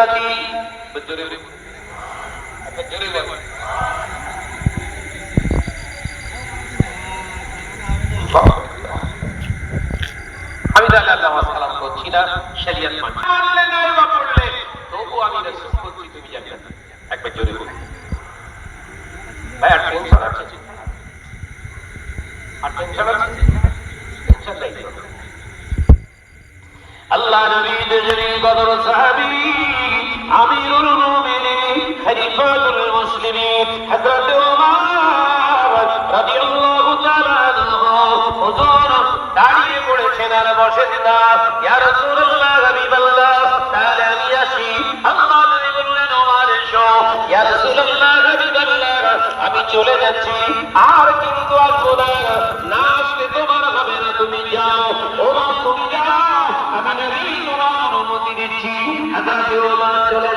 উম্মতি আমি তো আল্লাহ নামাজ কালাম করছি না, শরীয়ত মানলে নয় বা পড়লে তবু আমি রাসূল বলছি তুমি জান্নাত। একবার জোরে বলুন ভাই। আর টেনশন আছে? আর টেনশন আছে? টেনশন নাই। আল্লাহ নবী দেশে কদর সাহাবী আমিরুল মুমিনিন খলিফাতুল মুসলিমিন হযরত ওমর রাদিয়াল্লাহু তাআলা হুজুর দাঁড়িয়ে পড়েছেন আর বসেন না। ইয়া রাসূলুল্লাহ হাবিবাল্লাহ তাহলে আমি আসি। আল্লাহ নবী বললেন ওমর এসো। ইয়া রাসূলুল্লাহ হাবিবাল্লাহ আমি চলে যাচ্ছি আর কিন্তু আসবো না, না আসলে তোমার হবে না, তুমি যাও। ওমর তুমি যাও, আমি নবী তোমার অনুমতি দিচ্ছি। হযরত ওমর চলে